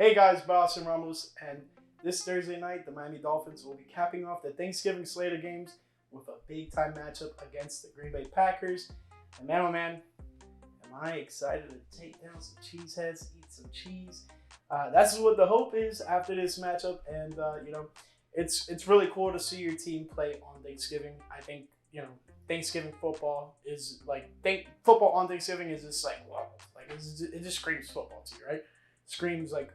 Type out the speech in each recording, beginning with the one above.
Hey guys, Boston Ramos, and this Thursday night, the Miami Dolphins will be capping off the Thanksgiving slate of games with a big-time matchup against the Green Bay Packers. And man, oh man, am I excited to take down some cheeseheads, eat some cheese. That's what the hope is after this matchup, and it's really cool to see your team play on Thanksgiving. I think Thanksgiving football is football on Thanksgiving is just like wow, it just screams football to you, right? Screams like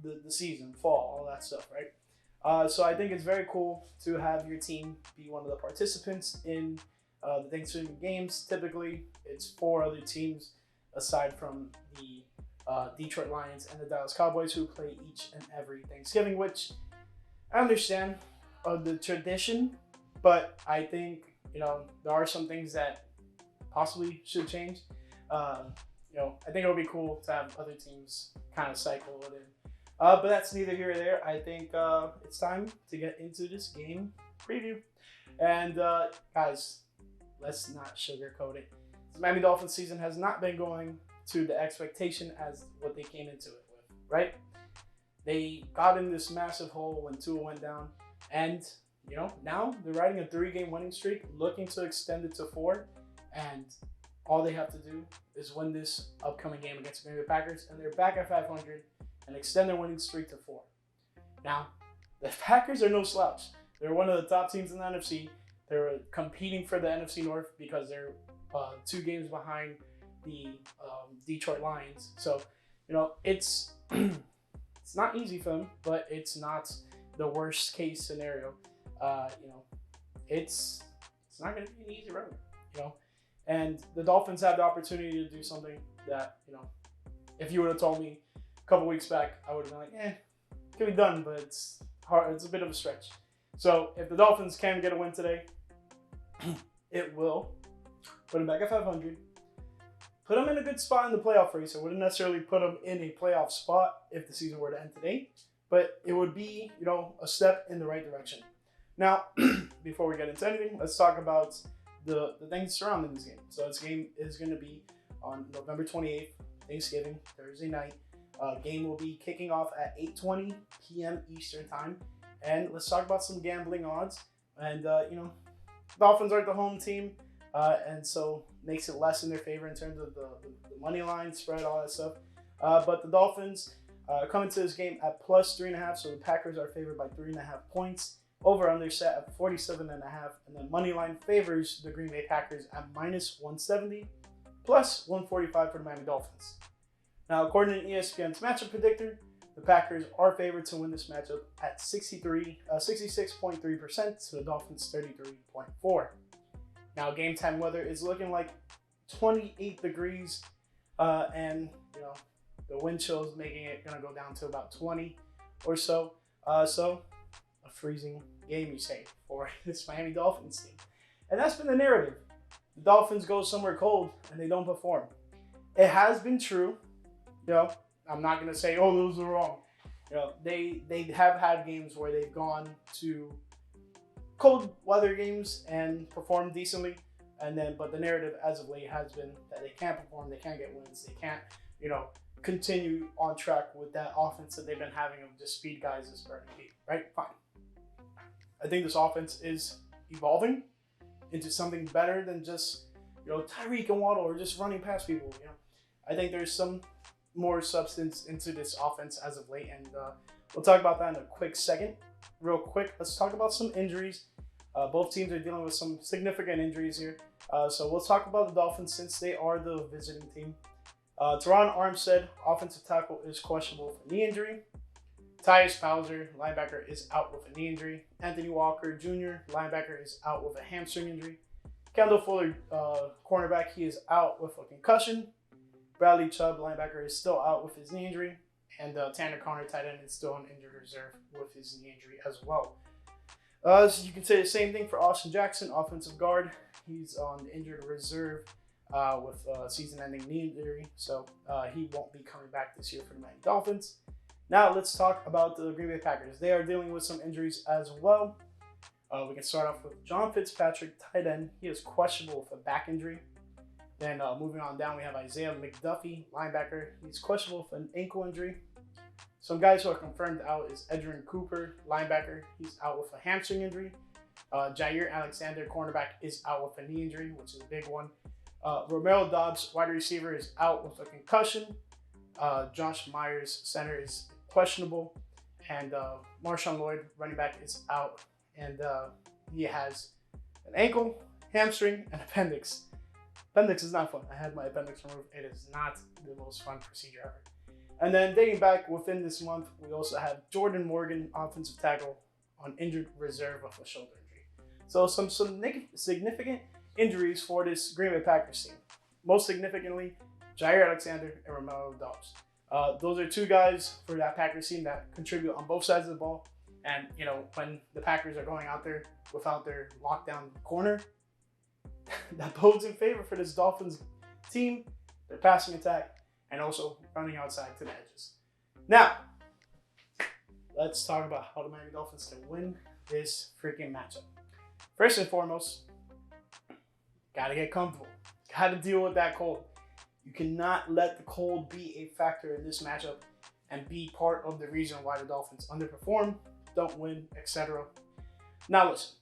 the season, fall, all that stuff, right? So I think it's very cool to have your team be one of the participants in the Thanksgiving games. Typically, it's 4 other teams aside from the Detroit Lions and the Dallas Cowboys who play each and every Thanksgiving, which I understand the tradition, but I think there are some things that possibly should change. I think it would be cool to have other teams kind of cycle it in. But that's neither here or there. I think it's time to get into this game preview. And guys, let's not sugarcoat it. The Miami Dolphins season has not been going to the expectation as what they came into it with, right? They got in this massive hole when Tua went down. And, now they're riding a 3-game winning streak, looking to extend it to 4. And all they have to do is win this upcoming game against the Green Bay Packers, and they're back at 500 and extend their winning streak to 4. Now, the Packers are no slouch. They're one of the top teams in the NFC. They're competing for the NFC North because they're 2 games behind the Detroit Lions. So, it's it's not easy for them, but it's not the worst case scenario. It's not going to be an easy road, And the Dolphins have the opportunity to do something that, if you would have told me a couple weeks back, I would have been like, it can be done, but it's hard. It's a bit of a stretch. So if the Dolphins can get a win today, it will put them back at 500, put them in a good spot in the playoff race. I wouldn't necessarily put them in a playoff spot if the season were to end today, but it would be, a step in the right direction. Now, before we get into anything, let's talk about the things surrounding this game. So this game is going to be on November 28th, Thanksgiving, Thursday night. Game will be kicking off at 8:20 p.m. Eastern time. And let's talk about some gambling odds. And, Dolphins are the home team, and so makes it less in their favor in terms of the money line, spread, all that stuff. But the Dolphins come into this game at plus 3.5, so the Packers are favored by 3.5 points. Over-under set at 47.5, and then money line favors the Green Bay Packers at minus 170, plus 145 for the Miami Dolphins. Now, according to ESPN's matchup predictor, the Packers are favored to win this matchup at 66.3% to the Dolphins 33.4. Now, game time weather is looking like 28 degrees, and the wind chill is making it going to go down to about 20 or so. So a freezing game, you say, for this Miami Dolphins team. And that's been the narrative. The Dolphins go somewhere cold and they don't perform. It has been true. I'm not going to say, those are wrong. They have had games where they've gone to cold weather games and performed decently. But the narrative as of late has been that they can't perform, they can't get wins, they can't, continue on track with that offense that they've been having of just speed guys as starting to be, right? Fine. I think this offense is evolving into something better than just, Tyreek and Waddle or just running past people. I think there's some more substance into this offense as of late, and we'll talk about that in a quick second. Real quick, let's talk about some injuries. Both teams are dealing with some significant injuries here. So we'll talk about the Dolphins since they are the visiting team. Teron Armstead, offensive tackle, is questionable for knee injury. Tyus Bowser, linebacker, is out with a knee injury. Anthony Walker Jr., linebacker, is out with a hamstring injury. Kendall Fuller, cornerback, he is out with a concussion. Bradley Chubb, linebacker, is still out with his knee injury. And Tanner Conner, tight end, is still on injured reserve with his knee injury as well. So you can say the same thing for Austin Jackson, offensive guard. He's on injured reserve with season-ending knee injury, so he won't be coming back this year for the Miami Dolphins. Now let's talk about the Green Bay Packers. They are dealing with some injuries as well. We can start off with John Fitzpatrick, tight end. He is questionable with a back injury. Then moving on down, we have Isaiah McDuffie, linebacker. He's questionable with an ankle injury. Some guys who are confirmed out is Edgerrin Cooper, linebacker. He's out with a hamstring injury. Jair Alexander, cornerback, is out with a knee injury, which is a big one. Romeo Doubs, wide receiver, is out with a concussion. Josh Myers, center, is questionable. And Marshawn Lloyd, running back, is out. And he has an ankle, hamstring, and appendix. Appendix is not fun. I had my appendix removed. It is not the most fun procedure ever. And then dating back within this month, we also have Jordan Morgan, offensive tackle, on injured reserve with a shoulder injury. So some significant injuries for this Green Bay Packers team. Most significantly, Jair Alexander and Romeo Doubs. Those are two guys for that Packers team that contribute on both sides of the ball. And, you know, when the Packers are going out there without their lockdown corner, that bodes in favor for this Dolphins team, their passing attack, and also running outside to the edges. Now, let's talk about how the Miami Dolphins can win this freaking matchup. First and foremost, gotta get comfortable. Gotta deal with that cold. You cannot let the cold be a factor in this matchup and be part of the reason why the Dolphins underperform, don't win, etc. Now listen,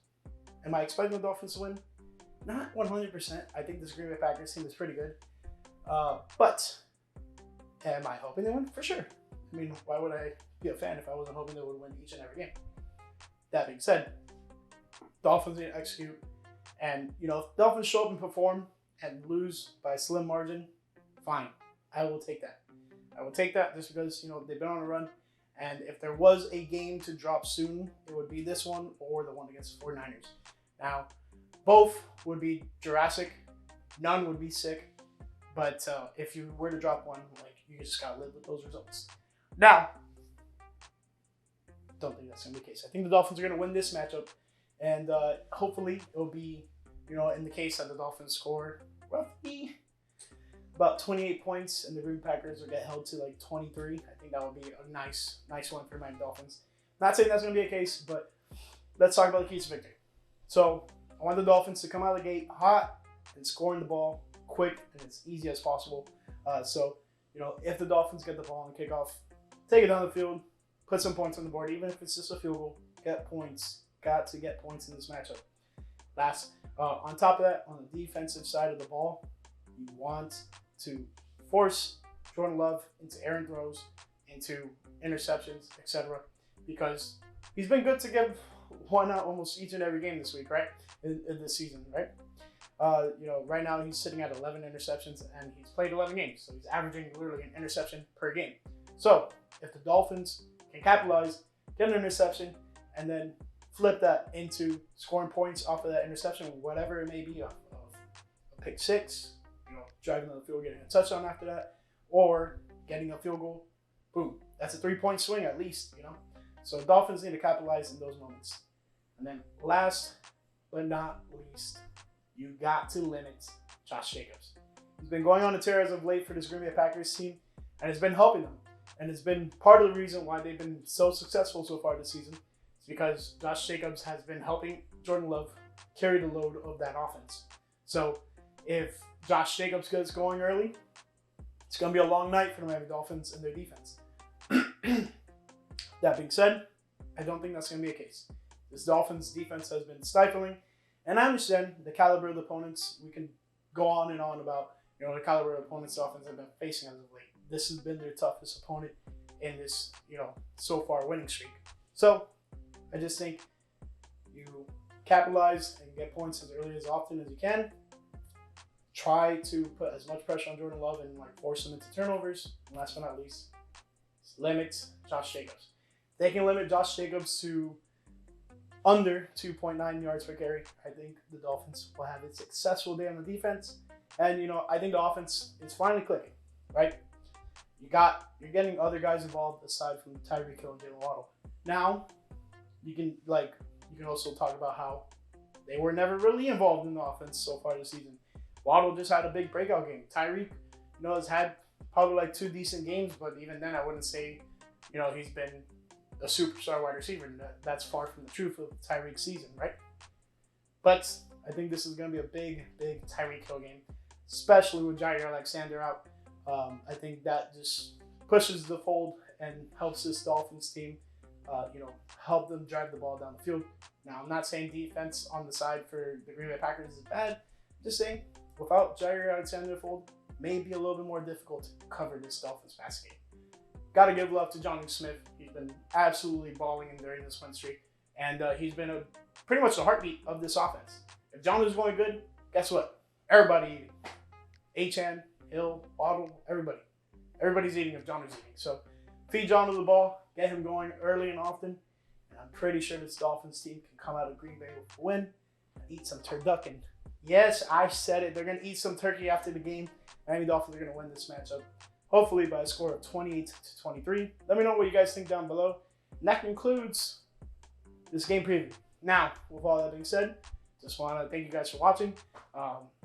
am I expecting the Dolphins to win? Not 100%. I think this Green Bay Packers team is pretty good. But am I hoping they win? For sure. I mean, why would I be a fan if I wasn't hoping they would win each and every game? That being said, Dolphins need to execute. And, you know, if Dolphins show up and perform and lose by a slim margin, fine. I will take that. I will take that just because, you know, they've been on a run. And if there was a game to drop soon, it would be this one or the one against the 49ers. Now, both would be Jurassic. None would be sick. But if you were to drop one, like, you just gotta live with those results. Now, don't think that's gonna be the case. I think the Dolphins are gonna win this matchup, and hopefully it'll be, you know, in the case that the Dolphins score roughly about 28 points, and the Green Bay Packers will get held to like 23. I think that would be a nice one for the Miami Dolphins. Not saying that's gonna be a case, but let's talk about the keys to victory. So I want the Dolphins to come out of the gate hot and scoring the ball quick and as easy as possible. So, you know, if the Dolphins get the ball on kickoff, take it down the field, put some points on the board, even if it's just a field goal, get points. Got to get points in this matchup. Last, on top of that, on the defensive side of the ball, you want to force Jordan Love into errant throws, into interceptions, etc. Because he's been good to give one out almost each and every game this week, right? In this season, right? You know, right now he's sitting at 11 interceptions and he's played 11 games. So he's averaging literally an interception per game. So if the Dolphins can capitalize, get an interception, and then flip that into scoring points off of that interception, whatever it may be, a pick six, you know, driving on the field, getting a touchdown after that, or getting a field goal, boom. That's a 3-point swing at least, you know. So the Dolphins need to capitalize in those moments. And then last but not least, you got to limit Josh Jacobs. He's been going on a tear as of late for this Green Bay Packers team, and it's been helping them. And it's been part of the reason why they've been so successful so far this season. It's because Josh Jacobs has been helping Jordan Love carry the load of that offense. So if Josh Jacobs gets going early, it's going to be a long night for the Miami Dolphins and their defense. That being said, I don't think that's going to be a case. This Dolphins defense has been stifling. And I understand the caliber of the opponents. We can go on and on about, you know, the caliber of opponents the offense have been facing as of late. This has been their toughest opponent in this, you know, so far winning streak. So I just think you capitalize and get points as early as often as you can. Try to put as much pressure on Jordan Love and like force him into turnovers. And last but not least, limit Josh Jacobs. They can limit Josh Jacobs to under 2.9 yards per carry. I think the Dolphins will have a successful day on the defense. And, you know, I think the offense is finally clicking, right? You're getting other guys involved aside from Tyreek Hill and Jalen Waddle. Now, you can also talk about how they were never really involved in the offense so far this season. Waddle just had a big breakout game. Tyreek, you know, has had probably like 2 decent games, but even then I wouldn't say, you know, he's been a superstar wide receiver. That's far from the truth of Tyreek's season, right? But I think this is going to be a big Tyreek Hill game, especially with Jair Alexander out. I think that just pushes the fold and helps this Dolphins team, help them drive the ball down the field. Now, I'm not saying defense on the side for the Green Bay Packers is bad. I'm just saying, without Jair Alexander fold, may be a little bit more difficult to cover this Dolphins pass game. Got to give love to Jonnu Smith. He's been absolutely balling in during this win streak, and he's been pretty much the heartbeat of this offense. If Jonnu's going good, guess what? Everybody eating. Achane, Hill, Waddle, everybody's eating if Jonnu's eating. So feed Jonnu the ball, get him going early and often, and I'm pretty sure this Dolphins team can come out of Green Bay with a win and eat some turducken. Yes, I said it. They're going to eat some turkey after the game. Miami Dolphins are going to win this matchup, hopefully by a score of 28-23. Let me know what you guys think down below. And that concludes this game preview. Now, with all that being said, just want to thank you guys for watching.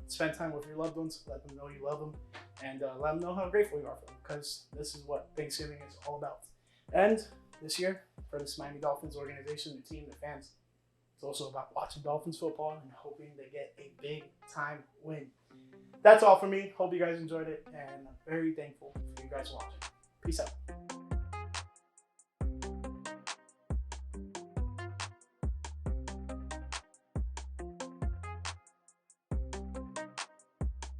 Spend time with your loved ones. Let them know you love them. And let them know how grateful you are for them, because this is what Thanksgiving is all about. And this year, for this Miami Dolphins organization, the team, the fans, it's also about watching Dolphins football and hoping they get a big-time win. That's all for me. Hope you guys enjoyed it, and I'm very thankful for you guys watching. Peace out.